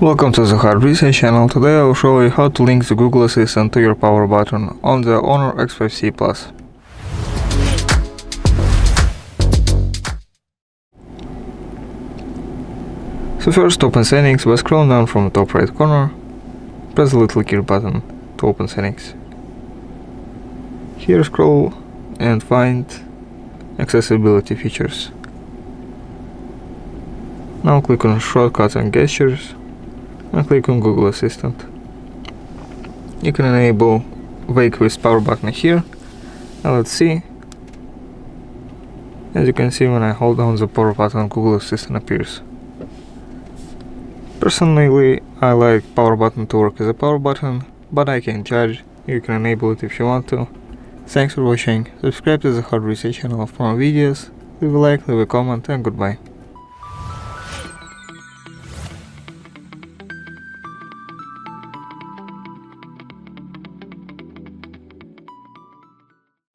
Welcome to the Hard Research channel. Today I will show you how to link the Google Assistant to your power button on the HONOR X5c Plus. So first, open settings by scrolling down from the top right corner. Press the little gear button to open settings. Here scroll and find accessibility features. Now click on shortcuts and gestures and click on Google Assistant. You can enable wake with power button here. Now let's see. As you can see, when I hold down the power button, Google Assistant appears. Personally, I like power button to work as a power button, but I can't judge. You can enable it if you want to. Thanks for watching. Subscribe to the Hard Research channel for more videos. Leave a like, leave a comment, and goodbye.